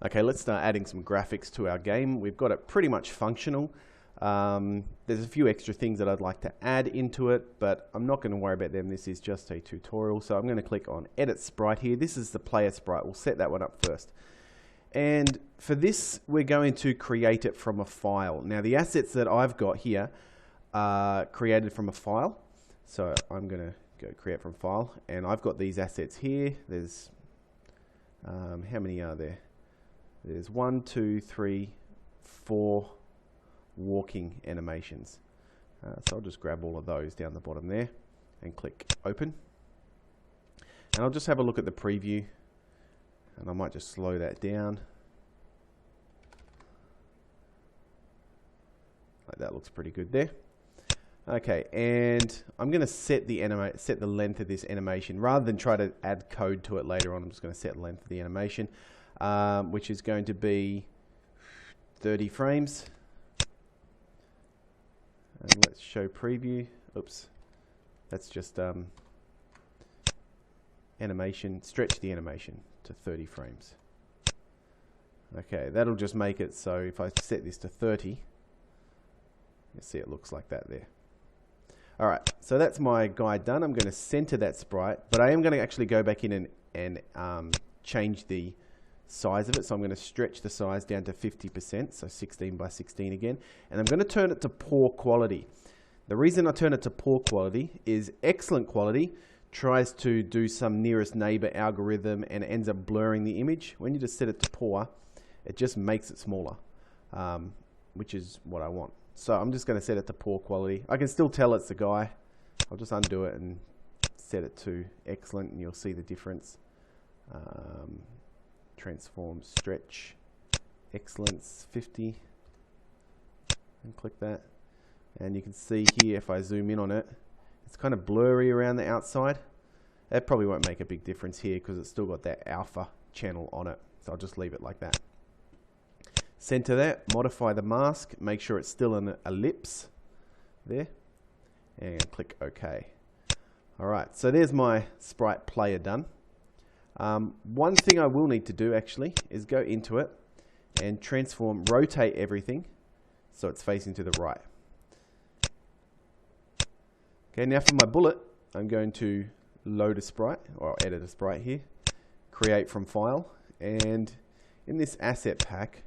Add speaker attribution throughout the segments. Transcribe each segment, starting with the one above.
Speaker 1: Okay, let's start adding some graphics to our game. We've got it pretty much functional. There's a few extra things that I'd like to add into it, but I'm not going to worry about them. This is just a tutorial. So I'm going to click on Edit Sprite here. This is the player sprite. We'll set that one up first. And for this, we're going to create it from a file. Now, the assets that I've got here are created from a file. So I'm going to go create from file. And I've got these assets here. There's, how many are there? There's 1, 2, 3, 4 walking animations. So I'll just grab all of those down the bottom there and click open. And I'll just have a look at the preview. And I might just slow that down. Like that looks pretty good there. Okay, and I'm going to set the length of this animation. Rather than try to add code to it later on, I'm just going to set the length of the animation, which is going to be 30 frames. And let's show preview. Oops, that's just animation. Stretch the animation to 30 frames. Okay, that'll just make it so if I set this to 30, you see it looks like that there. Alright, so that's my guide done. I'm going to center that sprite, but I am going to actually go back in and change the size of it. So I'm going to stretch the size down to 50%, so 16 by 16 again. And I'm going to turn it to poor quality. The reason I turn it to poor quality is excellent quality tries to do some nearest neighbor algorithm and ends up blurring the image. When you just set it to poor, it just makes it smaller, which is what I want. So I'm just going to set it to poor quality. I can still tell it's the guy. I'll just undo it and set it to excellent, and you'll see the difference. Transform, stretch, excellence, 50, and click that. And you can see here, if I zoom in on it, it's kind of blurry around the outside. That probably won't make a big difference here because it's still got that alpha channel on it. So I'll just leave it like that. Center that, modify the mask, make sure it's still an ellipse there, and click OK. Alright, so there's my sprite player done. One thing I will need to do actually is go into it and transform, rotate everything so it's facing to the right. Okay, now for my bullet, I'm going to load a sprite, or edit a sprite here, create from file, and in this asset pack,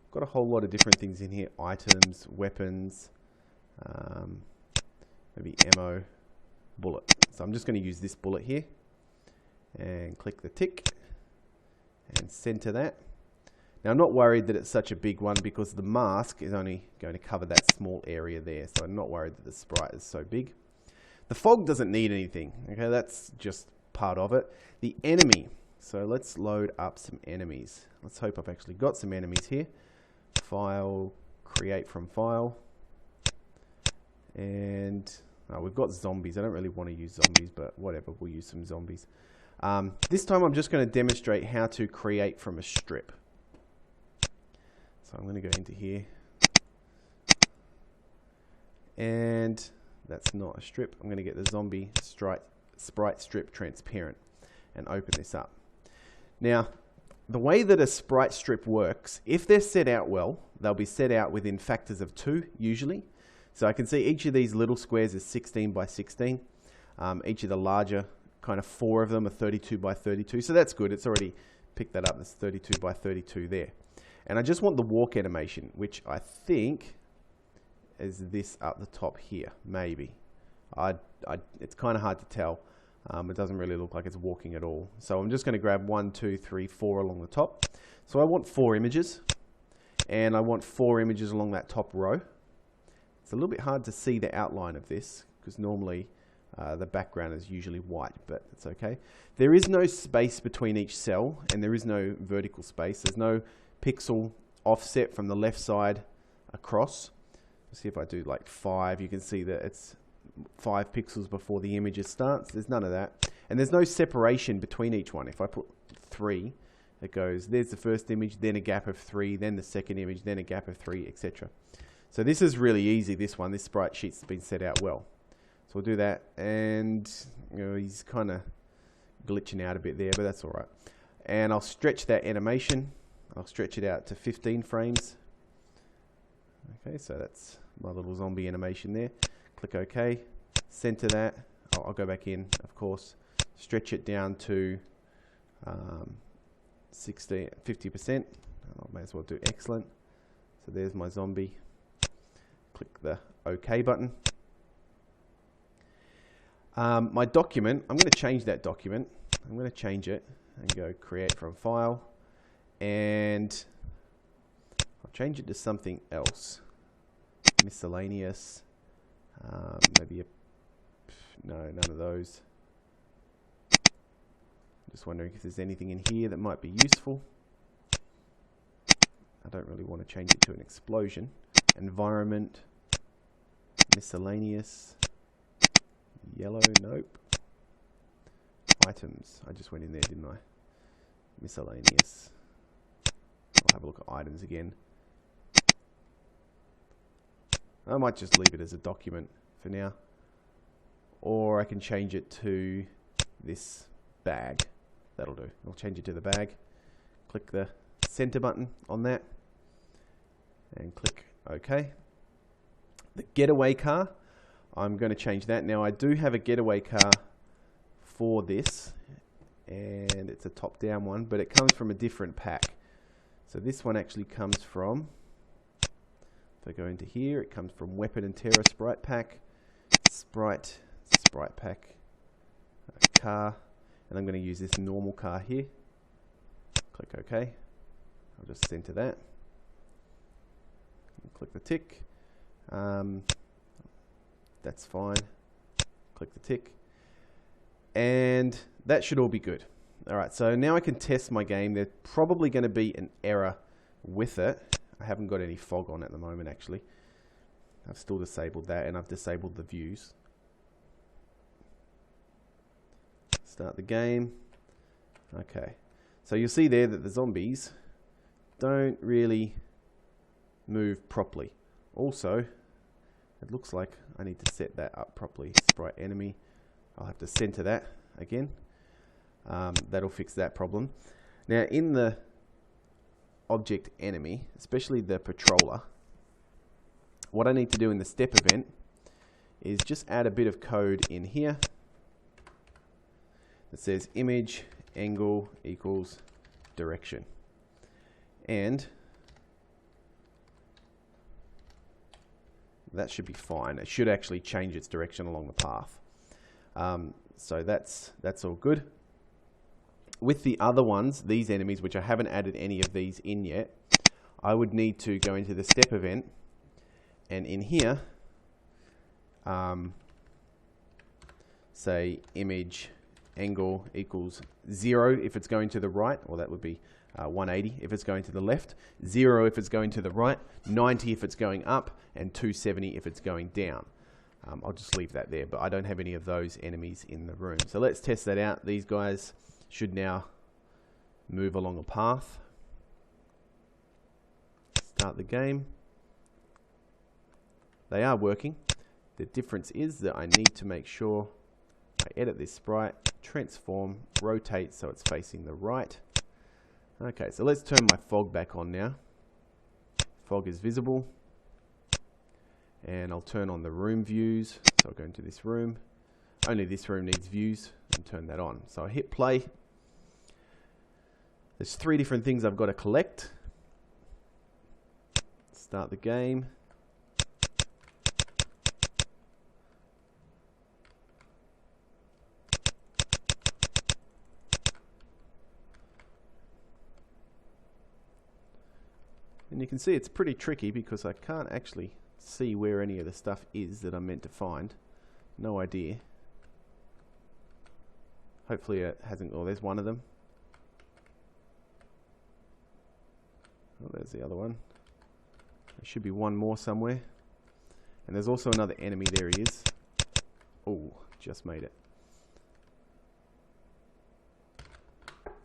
Speaker 1: I've got a whole lot of different things in here, items, weapons, maybe ammo, bullet. So I'm just going to use this bullet here, and click the tick, and center that. Now I'm not worried that it's such a big one because the mask is only going to cover that small area there, so I'm not worried that the sprite is so big. The fog doesn't need anything, okay, that's just part of it. The enemy, so let's load up some enemies. Let's hope I've actually got some enemies here. File, create from file, and we've got zombies. I don't really want to use zombies, but whatever, we'll use some zombies. This time I'm just going to demonstrate how to create from a strip. So I'm going to go into here, and that's not a strip. I'm going to get the zombie sprite strip transparent and open this up. Now, the way that a sprite strip works, if they're set out well, they'll be set out within factors of 2 usually. So I can see each of these little squares is 16 by 16. Each of the larger, kind of 4 of them are 32 by 32. So that's good. It's already picked that up. There's 32 by 32 there. And I just want the walk animation, which I think is this up the top here, maybe. It's kind of hard to tell. It doesn't really look like it's walking at all. So I'm just going to grab 1, 2, 3, 4 along the top. So I want 4 images, and I want 4 images along that top row. It's a little bit hard to see the outline of this because normally the background is usually white, but it's okay. There is no space between each cell, and there is no vertical space. There's no pixel offset from the left side across. See if I do like 5, you can see that it's 5 pixels before the image starts. There's none of that. And there's no separation between each one. If I put 3, it goes, there's the first image, then a gap of 3, then the second image, then a gap of 3, etc. So this is really easy, this one. This sprite sheet's been set out well. So we'll do that. And you know, he's kind of glitching out a bit there, but that's all right. And I'll stretch that animation. I'll stretch it out to 15 frames. Okay, so that's my little zombie animation there. Click OK, center that. I'll go back in, of course, stretch it down to 50%. I may as well do excellent. So there's my zombie. Click the OK button. My document, I'm going to change that document. I'm going to change it and go create from file, and I'll change it to something else. Miscellaneous, maybe no, none of those. Just wondering if there's anything in here that might be useful. I don't really want to change it to an explosion. Environment, miscellaneous, yellow, nope. Items, I just went in there, didn't I? Miscellaneous. I'll have a look at items again. I might just leave it as a document for now. Or I can change it to this bag. That'll do. I'll change it to the bag. Click the center button on that. And click OK. The getaway car, I'm going to change that. Now I do have a getaway car for this, and it's a top-down one, but it comes from a different pack. So this one actually comes from, if I go into here, it comes from Weapon and Terror Sprite pack, Sprite pack, car, and I'm going to use this normal car here. Click OK. I'll just center that. And click the tick. That's fine. Click the tick. And that should all be good. Alright, so now I can test my game. There's probably going to be an error with it. I haven't got any fog on at the moment, actually. I've still disabled that, and I've disabled the views. Start the game. Okay, so you'll see there that the zombies don't really move properly. Also, it looks like I need to set that up properly. Sprite enemy. I'll have to center that again. That'll fix that problem. Now in the object enemy, especially the patroller, what I need to do in the step event is just add a bit of code in here that says image angle equals direction. And that should be fine. It should actually change its direction along the path. So that's all good. With the other ones, these enemies, which I haven't added any of these in yet, I would need to go into the step event, and in here, say image angle equals 0 if it's going to the right, or that would be 180 if it's going to the left, 0 if it's going to the right, 90 if it's going up, and 270 if it's going down. I'll just leave that there, but I don't have any of those enemies in the room. So let's test that out. These guys should now move along a path. Start the game. They are working. The difference is that I need to make sure I edit this sprite, transform, rotate so it's facing the right. Okay, so let's turn my fog back on now. Fog is visible. And I'll turn on the room views. So I'll go into this room. Only this room needs views, and turn that on. So I hit play. There's 3 different things I've got to collect. Start the game. And you can see it's pretty tricky because I can't actually see where any of the stuff is that I'm meant to find. No idea. Hopefully it hasn't. Oh, there's one of them. Oh, there's the other one. There should be one more somewhere. And there's also another enemy. There he is. Oh, just made it.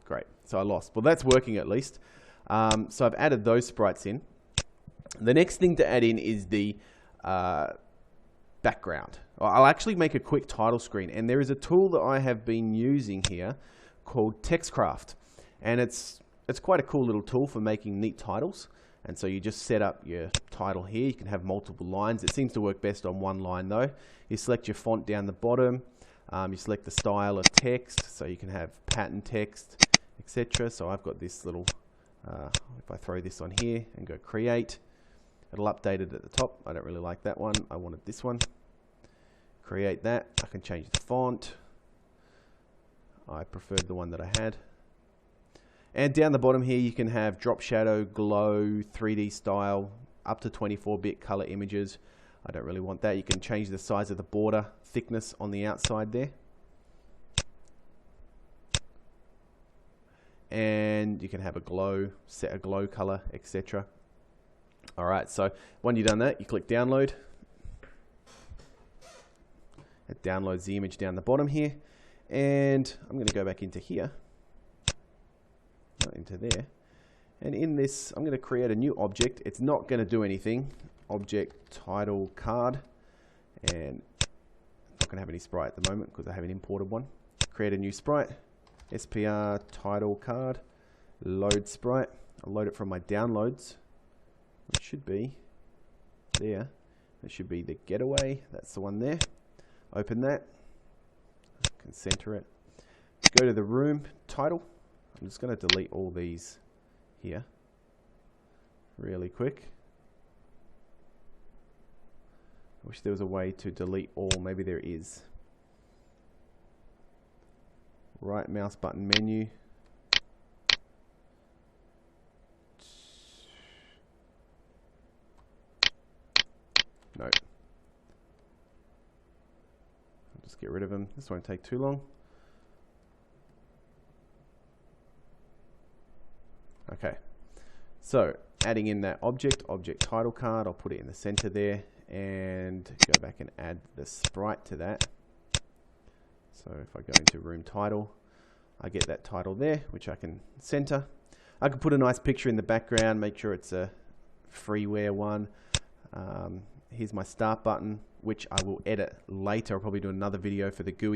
Speaker 1: Great. So I lost. Well, that's working at least. So I've added those sprites in. The next thing to add in is the background. I'll actually make a quick title screen, and there is a tool that I have been using here called TextCraft, and it's it's quite a cool little tool for making neat titles. And so you just set up your title here. You can have multiple lines. It seems to work best on one line though. You select your font down the bottom. You select the style of text, so you can have pattern text, etc. So I've got this little, if I throw this on here and go create, it'll update it at the top. I don't really like that one. I wanted this one. Create that. I can change the font. I preferred the one that I had. And down the bottom here, you can have drop shadow, glow, 3D style, up to 24-bit color images. I don't really want that. You can change the size of the border, thickness on the outside there. And you can have a glow, set a glow color, etc. All right, so when you've done that, you click download. It downloads the image down the bottom here. And I'm going to go back into here. Into there, and in this I'm going to create a new object. It's not going to do anything. Object title card, and I'm not going to have any sprite at the moment because I haven't imported one. Create a new sprite, SPR title card, load sprite. I'll load it from my downloads, which should be there. It should be the getaway. That's the one there. Open that. I can center it. Go to the room title. I'm just going to delete all these here really quick. I wish there was a way to delete all. Maybe there is. Right mouse button menu. No. I'll just get rid of them. This won't take too long. Okay, so adding in that object title card, I'll put it in the center there and go back and add the sprite to that. So if I go into room title, I get that title there, which I can center. I can put a nice picture in the background, make sure it's a freeware one. Here's my start button, which I will edit later. I'll probably do another video for the GUI.